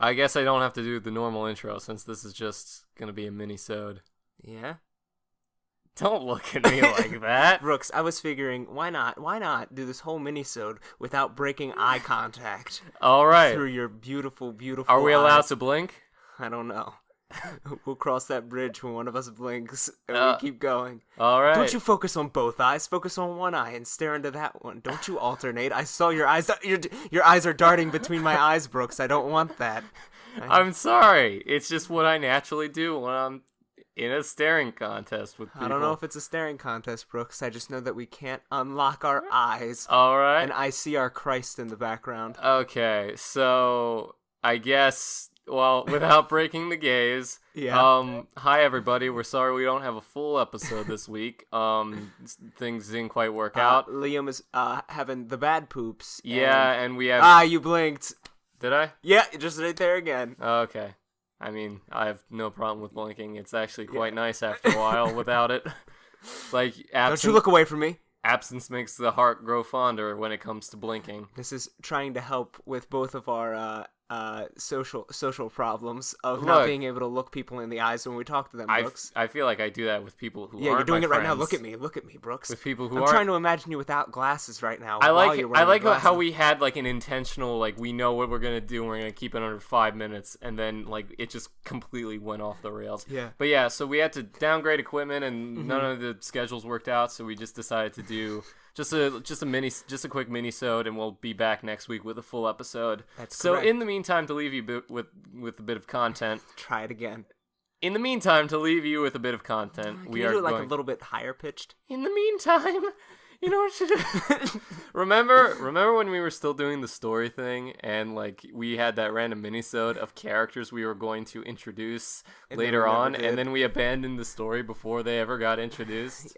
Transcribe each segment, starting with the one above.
I guess I don't have to do the normal intro since this is just gonna be a mini-sode. Yeah? Don't look at me like that. Brooks, I was figuring, why not do this whole mini-sode without breaking eye contact? All right. Through your beautiful, beautiful Are we allowed eyes. to blink? I don't know. We'll cross that bridge when one of us blinks, and we keep going. All right. Don't you focus on both eyes. Focus on one eye and stare into that one. Don't you alternate. I saw your eyes. Your eyes are darting between my eyes, Brooks. I don't want that. I'm sorry. It's just what I naturally do when I'm in a staring contest with people. I don't know if it's a staring contest, Brooks. I just know that we can't unlock our eyes. All right. And I see our Christ in the background. Okay, so I guess... Well, without breaking the gaze, yeah. Hi everybody. We're sorry we don't have a full episode this week. Things didn't quite work out. Liam is having the bad poops. Yeah, and we have. You blinked. Did I? Yeah, just right there again. Okay. I mean, I have no problem with blinking. It's actually quite nice after a while without it. Like don't you look away from me. Absence makes the heart grow fonder when it comes to blinking. This is trying to help with both of our social problems of not being able to look people in the eyes when we talk to them, Brooks. I feel like I do that with people who aren't you're doing it right now. friends. Look at me, Brooks. With people who I'm aren't... trying to imagine you without glasses right now. I like how we had like an intentional, like we know what we're gonna do and we're gonna keep it under 5 minutes, and then like it just completely went off the rails. Yeah. But yeah, so we had to downgrade equipment and none of the schedules worked out, so we just decided to do just a quick mini-sode, and we'll be back next week with a full episode. That's so correct. In the meantime, to leave you with a bit of content. Try it again. In the meantime, to leave you with a bit of content, Can you do it like a little bit higher pitched? In the meantime, you know what you do? Remember when we were still doing the story thing, and like we had that random mini-sode of characters we were going to introduce later on, and then we abandoned the story before they ever got introduced?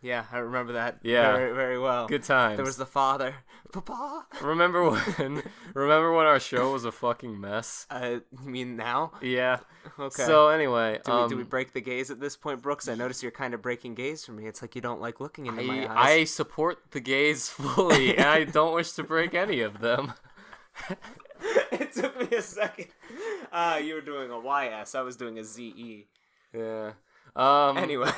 Yeah, I remember that very, very well. Good times. There was the father. Papa! Remember when our show was a fucking mess? You mean now? Yeah. Okay. So anyway... Do we break the gaze at this point, Brooks? I notice you're kind of breaking gaze for me. It's like you don't like looking into my eyes. I support the gaze fully, and I don't wish to break any of them. It took me a second. You were doing a YS. I was doing a ZE. Yeah. Anyway...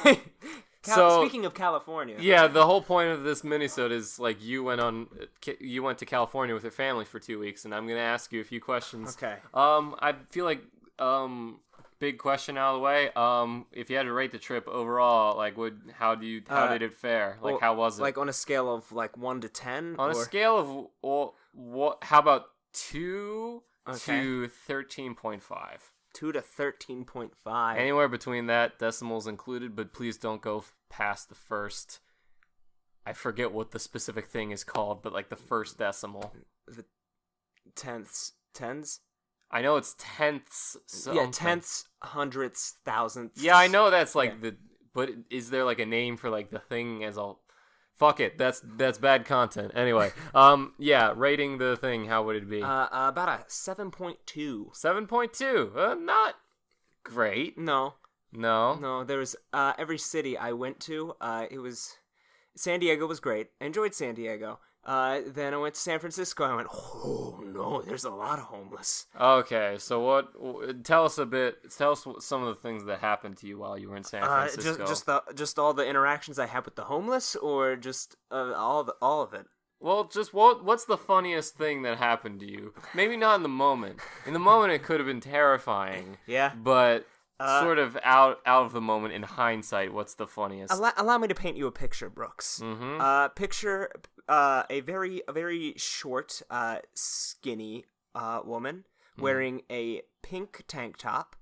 So, speaking of California, yeah, the whole point of this minisode is like you went to California with your family for 2 weeks, and I'm gonna ask you a few questions. Okay. I feel like big question out of the way. If you had to rate the trip overall, like how did it fare? Like how was it? Like on a scale of like 1 to 10. On a scale of what? How about 2 to 13.5? 2 to 13.5. Anywhere between that, decimals included, but please don't go past the first. I forget what the specific thing is called, but like the first decimal. The tenths? I know it's tenths. Yeah, tenths, hundredths, thousandths. Yeah, I know that's like but is there like a name for like the thing as all? Fuck it, that's bad content. Anyway, yeah, rating the thing, how would it be? About a 7.2. 7.2. Not great. No. No. There was every city I went to. It was San Diego was great. I enjoyed San Diego. Then I went to San Francisco. I went, oh no, there's a lot of homeless. Okay, so tell us some of the things that happened to you while you were in San Francisco. Just all the interactions I had with the homeless, or just all of it. Well, just what's the funniest thing that happened to you? Maybe not in the moment. In the moment, it could have been terrifying. Yeah. But sort of out of the moment, in hindsight, what's the funniest? Allow me to paint you a picture, Brooks. Mm-hmm. Picture a very short, skinny woman wearing a pink tank top,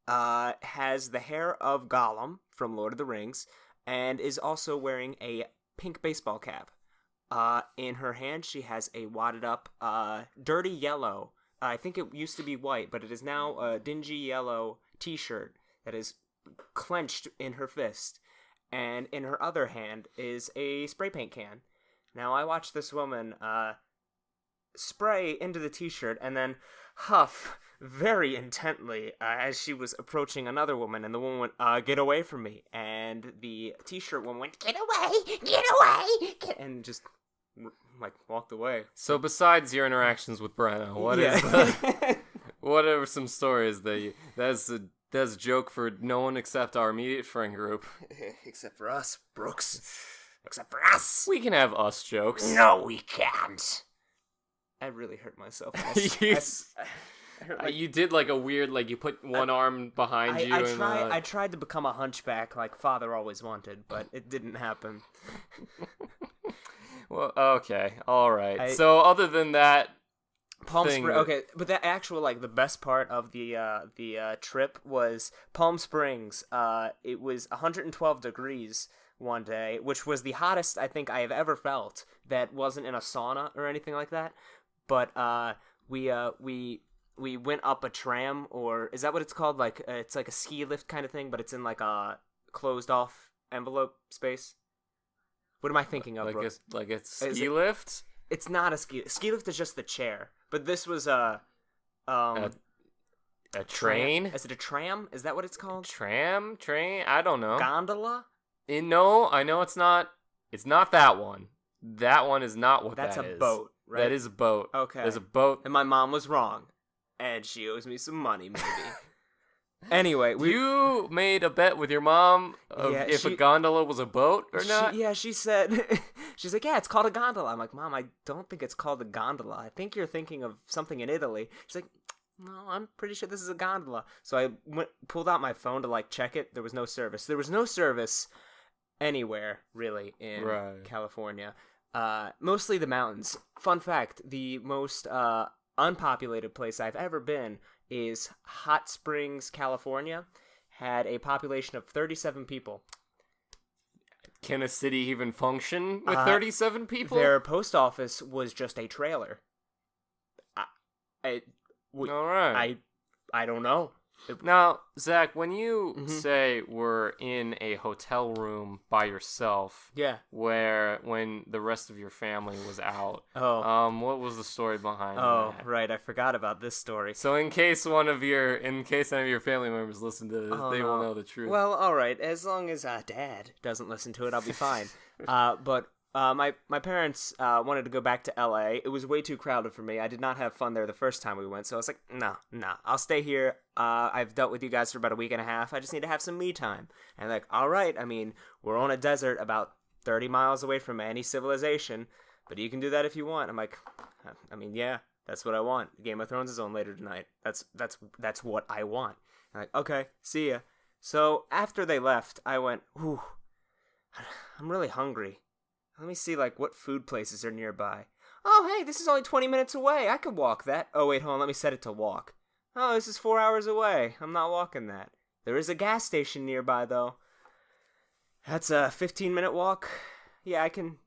has the hair of Gollum from Lord of the Rings, and is also wearing a pink baseball cap. In her hand, she has a wadded up, dirty yellow. I think it used to be white, but it is now a dingy yellow t-shirt that is clenched in her fist. And in her other hand is a spray paint can. Now, I watched this woman spray into the t-shirt and then huff very intently as she was approaching another woman, and the woman went, get away from me. And the t-shirt woman went, get away, and just like walked away. So besides your interactions with Brenna, what were some stories that's a joke for no one except our immediate friend group. Except for us, Brooks. Except for us. We can have us jokes. No, we can't. I really hurt myself. You did like a weird, like you put one arm behind you. I tried to become a hunchback like Father always wanted, but it didn't happen. Well, okay, all right. So other than that, Palm Springs. Okay, but the actual the best part of the trip was Palm Springs. It was 112 degrees one day, which was the hottest I think I have ever felt. That wasn't in a sauna or anything like that. But we went up a tram, or is that what it's called? Like it's like a ski lift kind of thing, but it's in like a closed off envelope space. What am I thinking of? Like a ski lift? It's not a ski lift. Is just the chair. But this was a train. Is it a tram? Is that what it's called? Train? I don't know. Gondola? No, I know it's not. It's not that one. That one is not what That's that is. That's a boat, right? That is a boat. Okay. There's a boat. And my mom was wrong. And she owes me some money, maybe. Anyway, you made a bet with your mom of if a gondola was a boat or not? She said, she's like, yeah, it's called a gondola. I'm like, Mom, I don't think it's called a gondola. I think you're thinking of something in Italy. She's like, no, I'm pretty sure this is a gondola. So I pulled out my phone to check it. There was no service. There was no service anywhere, really, in California. Mostly the mountains. Fun fact, the most unpopulated place I've ever been is Hot Springs, California. Had a population of 37 people. Can a city even function with 37 people? Their post office was just a trailer. All right. I don't know. Now, Zach, when you say we're in a hotel room by yourself, when the rest of your family was out, what was the story behind that? Oh, right, I forgot about this story. So in case any of your family members listen to this, they will know the truth. Well, all right, as long as Dad doesn't listen to it, I'll be fine. But my parents wanted to go back to LA. It was way too crowded for me. I did not have fun there the first time we went, so I was like, nah, I'll stay here. I've dealt with you guys for about a week and a half. I just need to have some me time. And they're like, all right, I mean, we're on a desert about 30 miles away from any civilization, but you can do that if you want. I'm like, I mean, yeah, that's what I want. Game of Thrones is on later tonight. That's what I want. I'm like, okay, see ya. So after they left, I went, ooh, I'm really hungry. Let me see, what food places are nearby. Oh, hey, this is only 20 minutes away. I could walk that. Oh, wait, hold on. Let me set it to walk. Oh, this is 4 hours away. I'm not walking that. There is a gas station nearby, though. That's a 15-minute walk. Yeah, I can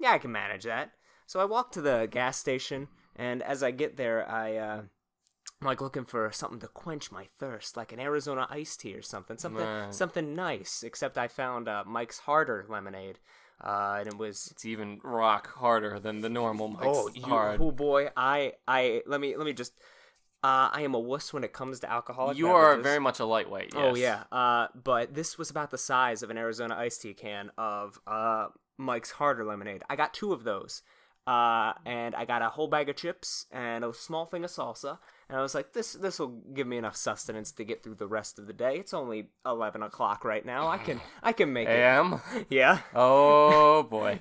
manage that. So I walk to the gas station, and as I get there, I'm looking for something to quench my thirst, like an Arizona iced tea or something. Something nice, except I found Mike's Harder lemonade. And it's even rock harder than the normal Mike's Hard. Oh boy, let me just I am a wuss when it comes to alcoholic You beverages. are very much a lightweight, yes. Oh yeah. But this was about the size of an Arizona iced tea can of Mike's Harder lemonade. I got 2 of those. And I got a whole bag of chips and a small thing of salsa. And I was like, this will give me enough sustenance to get through the rest of the day. It's only 11 o'clock right now. I can make it. AM? Yeah. Oh, boy.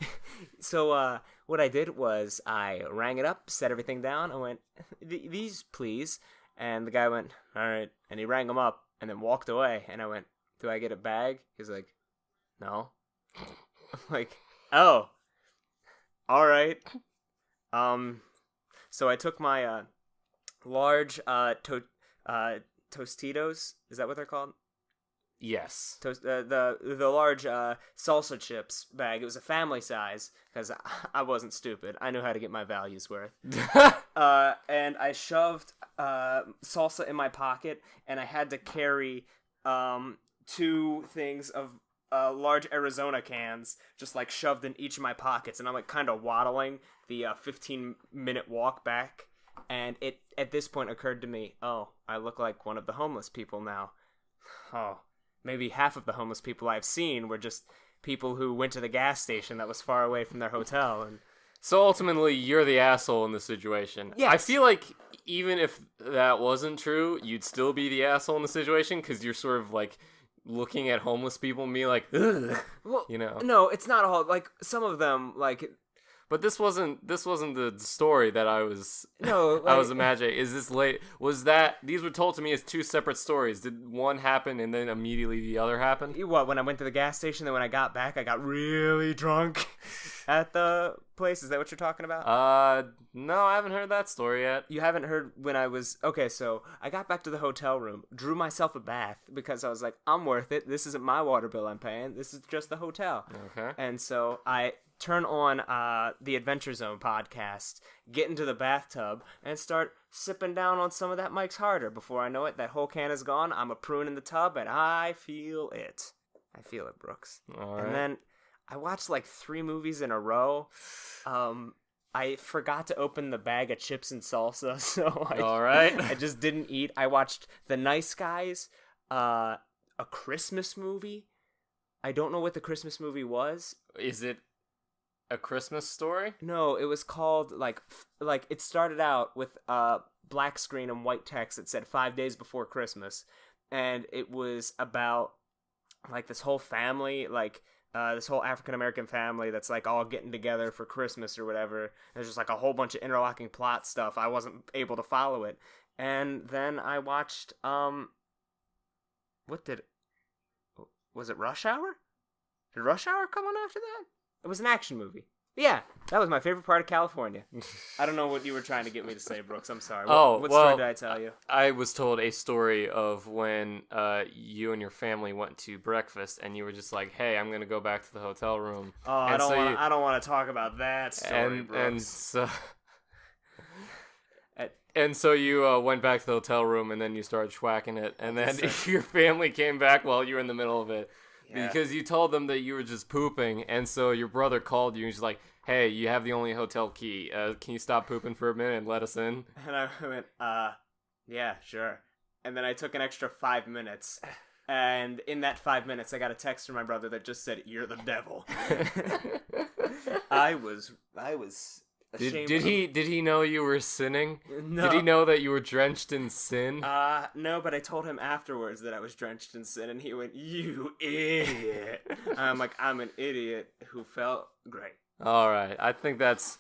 So what I did was I rang it up, set everything down, and went, these, please. And the guy went, all right. And he rang them up and then walked away. And I went, do I get a bag? He's like, no. I'm like, oh. All right. So I took my large Tostitos. Is that what they're called? Yes. The large salsa chips bag. It was a family size because I wasn't stupid. I knew how to get my values worth. And I shoved salsa in my pocket, and I had to carry 2 things of large Arizona cans just shoved in each of my pockets, and I'm kind of waddling the 15-minute walk back, and it at this point occurred to me, oh, I look like one of the homeless people now. Oh, maybe half of the homeless people I've seen were just people who went to the gas station that was far away from their hotel, and So ultimately, you're the asshole in this situation. Yes. I feel like even if that wasn't true, you'd still be the asshole in the situation because you're sort of like looking at homeless people and being like, ugh, Well, you know. no, it's not all like some of them like. But this wasn't the story that I was No, I was like- imagining. Is this late? Was that these were told to me as two separate stories? Did one happen and then immediately the other happen? What, when I went to the gas station, then when I got back, I got really drunk at the place? Is that what you're talking about? No, I haven't heard that story yet. You haven't heard when I was... Okay, so I got back to the hotel room, drew myself a bath because I was like, I'm worth it. This isn't my water bill I'm paying. This is just the hotel. Okay. And so I turn on the Adventure Zone podcast, get into the bathtub, and start sipping down on some of that Mike's Harder. Before I know it, that whole can is gone. I'm a prune in the tub, and I feel it. I feel it, Brooks. All right. And then I watched like 3 movies in a row. I forgot to open the bag of chips and salsa, so All right. I just didn't eat. I watched The Nice Guys, a Christmas movie. I don't know what the Christmas movie was. Is it a Christmas story? No, it was called like it started out with black screen and white text that said 5 days before Christmas, and it was about like this whole family, like this whole African American family that's like all getting together for Christmas or whatever. There's just like a whole bunch of interlocking plot stuff. I wasn't able to follow it, and then I watched was it Rush Hour? Did Rush Hour come on after that? It was an action movie. Yeah, that was my favorite part of California. I don't know what you were trying to get me to say, Brooks. I'm sorry. What story did I tell you? I was told a story of when you and your family went to breakfast, and you were just like, "Hey, I'm gonna go back to the hotel room." Oh, I don't want to talk about that story, and Brooks. so. And so you went back to the hotel room, and then you started schwacking it, and then your family came back while you were in the middle of it. Yeah. Because you told them that you were just pooping, and so your brother called you and he's like, "Hey, you have the only hotel key. Can you stop pooping for a minute and let us in?" And I went, yeah, sure. And then I took an extra 5 minutes. And in that 5 minutes, I got a text from my brother that just said, "You're the devil." I was ashamed. Did he know you were sinning? No. Did he know that you were drenched in sin? No, but I told him afterwards that I was drenched in sin, and he went, "You idiot." I'm like, I'm an idiot who felt great. All right, I think that's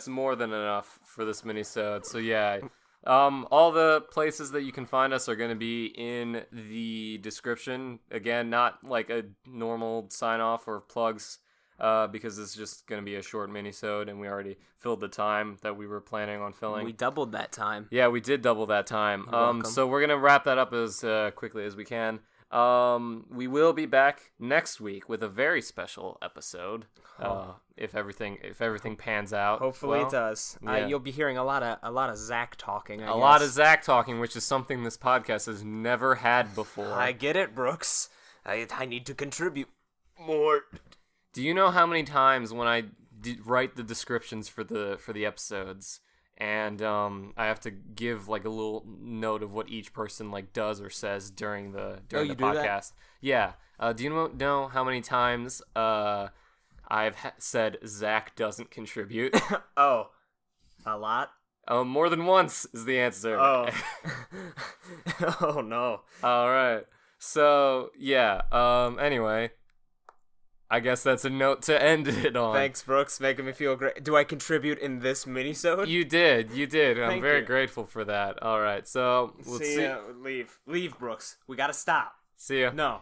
more than enough for this minisode. So yeah, all the places that you can find us are going to be in the description. Again, not like a normal sign off or plugs. Because it's just going to be a short minisode, and we already filled the time that we were planning on filling. We doubled that time. Yeah, we did double that time. welcome. So we're going to wrap that up as quickly as we can. We will be back next week with a very special episode. If everything pans out. Hopefully well. it does. Yeah. You'll be hearing a lot of Zach talking. I A guess. lot of Zach talking, which is something this podcast has never had before. I get it, Brooks. I need to contribute more. Do you know how many times when I write the descriptions for the episodes, and I have to give like a little note of what each person like does or says during the you do that? podcast? Yeah. Do you know how many times I've said Zach doesn't contribute? Oh, a lot. More than once is the answer. Oh. Oh no. All right. So yeah. Anyway. I guess that's a note to end it on. Thanks, Brooks, making me feel great. Do I contribute in this minisode? You did. I'm Thank very you. grateful for that. All right, so we'll see. Leave, Brooks. We gotta stop. See ya. No.